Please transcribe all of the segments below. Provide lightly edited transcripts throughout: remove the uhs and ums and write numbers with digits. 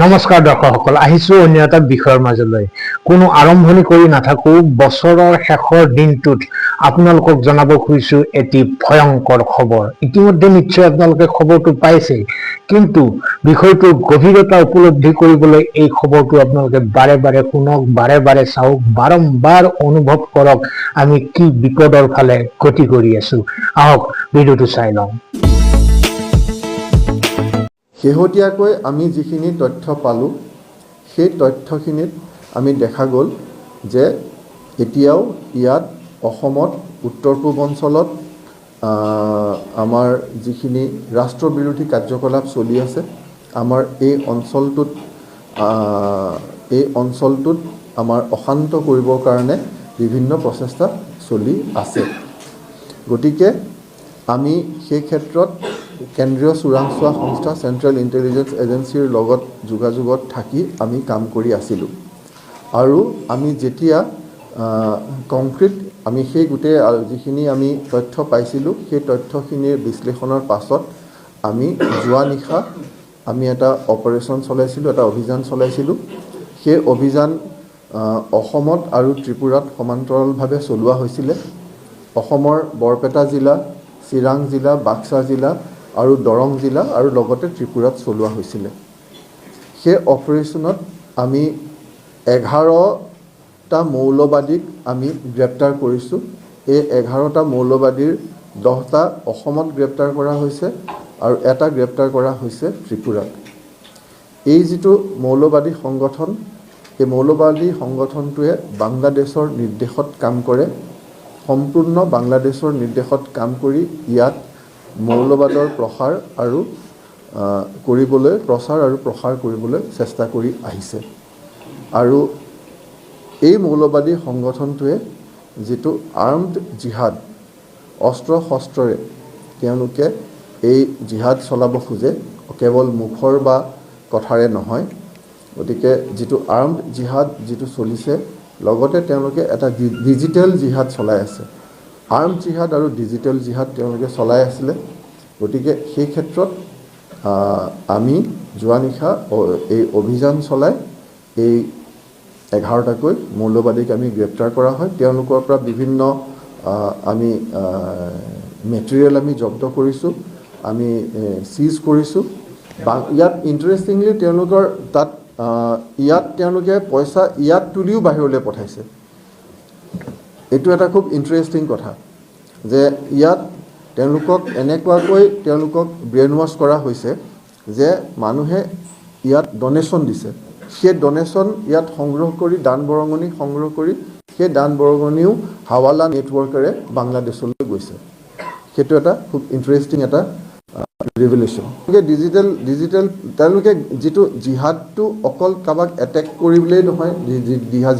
নমস্কাৰ দৰ্শকসকল, আহিছোঁ অন্য এটা বিষয়ৰ মাজলৈ। কোনো আৰম্ভণি কৰি নাথাকো, বছৰৰ শেষৰ দিনটোত আপোনালোকক জনাব খুজিছোঁ এটি ভয়ংকৰ খবৰ। ইতিমধ্যে নিশ্চয় আপোনালোকে খবৰটো পাইছেই, কিন্তু বিষয়টোৰ গভীৰতা উপলব্ধি কৰিবলৈ এই খবৰটো আপোনালোকে বাৰে বাৰে শুনক, বাৰে বাৰে চাওক, বাৰম্বাৰ অনুভৱ কৰক আমি কি বিপদৰ ফালে গতি কৰি আছো। আহক ভিডিঅ'টো চাই লওঁ। শেহতীয়াকৈ আমি যিখিনি তথ্য পালোঁ, সেই তথ্যখিনিত আমি দেখা গ'ল যে এতিয়াও ইয়াত অসমত উত্তৰ পূৰ্বাঞ্চলত আমাৰ যিখিনি ৰাষ্ট্ৰবিৰোধী কাৰ্যকলাপ চলি আছে, আমাৰ এই অঞ্চলটোত আমাৰ অশান্ত কৰিবৰ কাৰণে বিভিন্ন প্ৰচেষ্টা চলি আছে। গতিকে আমি সেই ক্ষেত্ৰত কেন্দ্ৰীয় চোৰাংচোৱা সংস্থা চেণ্ট্ৰেল ইণ্টেলিজেন্স এজেঞ্চিৰ লগত যোগাযোগত থাকি আমি কাম কৰি আছিলোঁ। আৰু আমি যেতিয়া কংক্ৰিট আমি সেই গোটেই যিখিনি আমি তথ্য পাইছিলোঁ, সেই তথ্যখিনিৰ বিশ্লেষণৰ পাছত আমি যোৱা নিশা আমি এটা অপাৰেশ্যন চলাইছিলোঁ, এটা অভিযান চলাইছিলোঁ। সেই অভিযান অসমত আৰু ত্ৰিপুৰাত সমান্তৰালভাৱে চলোৱা হৈছিলে। অসমৰ বৰপেটা জিলা, চিৰাং জিলা, বাক্সা জিলা আৰু দৰং জিলা আৰু লগতে ত্ৰিপুৰাত চলোৱা হৈছিলে। সেই অপাৰেশ্যনত আমি 11টা মৌলবাদীক আমি গ্ৰেপ্তাৰ কৰিছোঁ। এই 11টা মৌলবাদীৰ 10টা অসমত গ্ৰেপ্তাৰ কৰা হৈছে আৰু এটা গ্ৰেপ্তাৰ কৰা হৈছে ত্ৰিপুৰাত। এই যিটো মৌলবাদী সংগঠন, এই মৌলবাদী সংগঠনটোৱে বাংলাদেশৰ নিৰ্দেশত কাম কৰে। সম্পূৰ্ণ বাংলাদেশৰ নিৰ্দেশত কাম কৰি ইয়াত মৌলবাদৰ প্ৰচাৰ আৰু প্ৰসাৰ কৰিবলৈ চেষ্টা কৰি আহিছে। আৰু এই মৌলবাদী সংগঠনটোৱে যিটো আৰ্মড জিহাদ, অস্ত্ৰ শস্ত্ৰৰে তেওঁলোকে এই জিহাদ চলাব খোজে, কেৱল মুখৰ বা কথাৰে নহয়। গতিকে যিটো আৰ্মড জিহাদ যিটো চলিছে, লগতে তেওঁলোকে এটা ডিজিটেল জিহাদ চলাই আছে। আৰ্মড জিহাদ আৰু ডিজিটেল জিহাদ তেওঁলোকে চলাই আছিলে। গতিকে সেই ক্ষেত্ৰত আমি যোৱা নিশা এই অভিযান চলাই এই 11টাকৈ মৌলবাদীক আমি গ্ৰেপ্তাৰ কৰা হয়। তেওঁলোকৰ পৰা বিভিন্ন আমি মেটেৰিয়েল আমি জব্দ কৰিছোঁ, আমি চিজ কৰিছোঁ। ইয়াত ইণ্টাৰেষ্টিংলি তেওঁলোকৰ তাত তেওঁলোকে পইচা ইয়াত তুলিও বাহিৰলৈ পঠাইছে। এইটো এটা খুব ইণ্টাৰেষ্টিং কথা যে ইয়াত তেওঁলোকক এনেকুৱাকৈ ব্ৰেইন ৱাছ কৰা হৈছে যে মানুহে ইয়াত ডনেশ্যন দিছে। সেই ডনেশ্যন ইয়াত সংগ্ৰহ কৰি, দান বৰঙণি সংগ্ৰহ কৰি, সেই দান বৰঙণিও হাৱালা নেটৱৰ্কেৰে বাংলাদেশলৈ গৈছে। সেইটো এটা খুব ইণ্টাৰেষ্টিং এটা ৰিভেলেশ্যন। ডিজিটেল তেওঁলোকে যিটো জিহাদটো অকল কাৰোবাক এটেক কৰিবলৈই নহয়,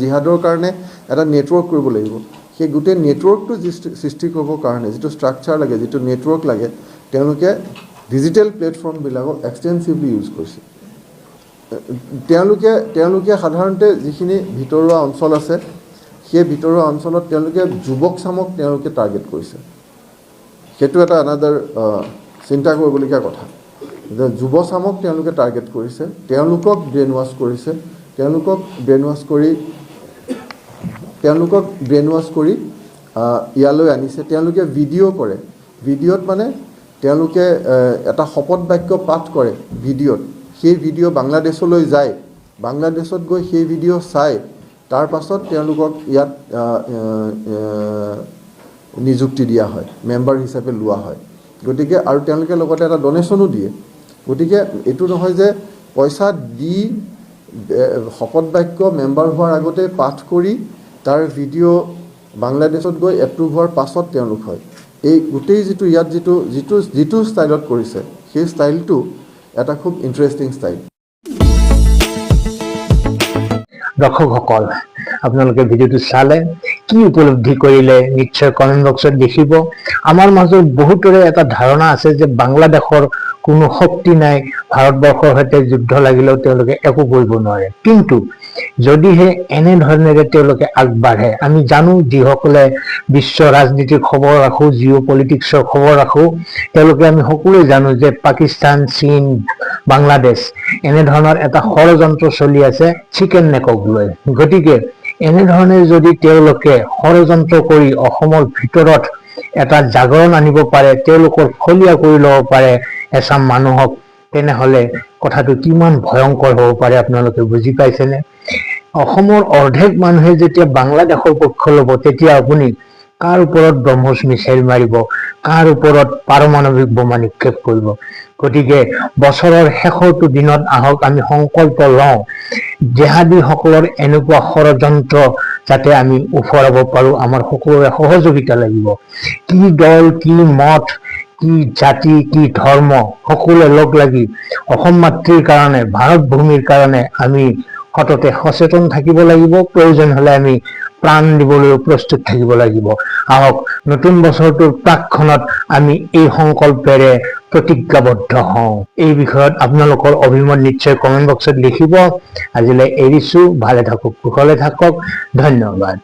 জিহাদৰ কাৰণে এটা নেটৱৰ্ক কৰিব লাগিব। সেই গোটেই নেটৱৰ্কটো সৃষ্টি কৰিবৰ কাৰণে যিটো ষ্ট্ৰাকচাৰ লাগে, যিটো নেটৱৰ্ক লাগে, তেওঁলোকে ডিজিটেল প্লেটফৰ্মবিলাকক এক্সটেনচিভলি ইউজ কৰিছে। তেওঁলোকে সাধাৰণতে যিখিনি ভিতৰুৱা অঞ্চল আছে, সেই ভিতৰুৱা অঞ্চলত তেওঁলোকে যুৱক চামক তেওঁলোকে টাৰ্গেট কৰিছে। সেইটো এটা আনাদাৰ চিন্তা কৰিবলগীয়া কথা যে যুৱ চামক তেওঁলোকে টাৰ্গেট কৰিছে, তেওঁলোকক ব্ৰেইন ৱাছ কৰিছে, তেওঁলোকক ব্ৰেইন ৱাছ কৰি ইয়ালৈ আনিছে। তেওঁলোকে ভিডিঅ' কৰে, ভিডিঅ'ত মানে তেওঁলোকে এটা শপত বাক্য পাঠ কৰে ভিডিঅ'ত। সেই ভিডিঅ' বাংলাদেশলৈ যায়, বাংলাদেশত গৈ সেই ভিডিঅ' চাই তাৰ পাছত তেওঁলোকক ইয়াত নিযুক্তি দিয়া হয়, মেম্বাৰ হিচাপে লোৱা হয়। গতিকে আৰু তেওঁলোকে লগতে এটা ডনেশ্যনো দিয়ে। গতিকে এইটো নহয় যে পইচা দি শপত বাক্য মেম্বাৰ হোৱাৰ আগতে পাঠ কৰি তাৰ ভিডিঅ' বাংলাদেশত গৈ এপ্ৰুভ হোৱাৰ পাছত তেওঁলোক হয়। এই গোটেই ইয়াত যিটো ষ্টাইলত কৰিছে, সেই ষ্টাইলটো এটা খুব ইণ্টাৰেষ্টিং ষ্টাইল। দৰ্শকসকল, আপোনালোকে ভিডিঅ'টো চালে, কি উপলব্ধি কৰিলে নিশ্চয় কমেণ্ট বক্সত লিখিব। আমাৰ মাজত বহুতৰে এটা ধাৰণা আছে যে বাংলাদেশৰ কোনো শক্তি নাই, ভাৰতবৰ্ষৰ সৈতে যুদ্ধ লাগিলেও তেওঁলোকে একো কৰিব নোৱাৰে। কিন্তু যদিহে এনেধৰণেৰে তেওঁলোকে আগবাঢ়ে, আমি জানো যিসকলে বিশ্ব ৰাজনীতিৰ খবৰ ৰাখোঁ, জিঅ' পলিটিক্সৰ খবৰ ৰাখোঁ, তেওঁলোকে আমি সকলোৱে জানো যে পাকিস্তান, চীন, বাংলাদেশ এনেধৰণৰ এটা ষড়যন্ত্ৰ চলি আছে চিকেন নেকক লৈ। গতিকে এনেধৰণে যদি তেওঁলোকে ষড়যন্ত্ৰ কৰি অসমৰ ভিতৰত এটা জাগৰণ আনিব পাৰে, তেওঁলোকৰ ফলীয়া কৰি ল'ব পাৰে এচাম মানুহক, তেনেহ'লে কথাটো কিমান ভয়ংকৰ হ'ব পাৰে আপোনালোকে বুজি পাইছেনে? অসমৰ অৰ্ধেক মানুহে যেতিয়া বাংলাদেশৰ পক্ষ ল'ব, তেতিয়া আপুনি কাৰ ওপৰত ব্ৰহ্মছ মিছাইল মাৰিব, কাৰ ওপৰত পাৰমাণৱিক বোমা নিক্ষেপ কৰিব? গতিকে বছৰৰ শেষৰটো দিনত আহক আমি সংকল্প লওঁ, জেহাদীসকলৰ এনেকুৱা ষড়যন্ত্ৰ যাতে আমি উফৰাব পাৰোঁ, আমাৰ সকলোৰে সহযোগিতা লাগিব। কি দল, কি মত, কি জাতি, কি ধৰ্ম, সকলোৱে লগ লাগি অসম মাতৃৰ কাৰণে, ভাৰত ভূমিৰ কাৰণে আমি সততে সচেতন থাকিব লাগিব। প্ৰয়োজন হ'লে আমি প্ৰাণ দিবলৈও প্ৰস্তুত থাকিব লাগিব। আহক নতুন বছৰটোৰ প্ৰাকখনত আমি এই সংকল্পেৰে প্ৰতিজ্ঞাবদ্ধ হওঁ। এই বিষয়ত আপোনালোকৰ অভিমত নিশ্চয় কমেণ্ট বক্সত লিখিব। আজিলৈ এৰিছোঁ, ভালে থাকক, কুশলে থাকক, ধন্যবাদ।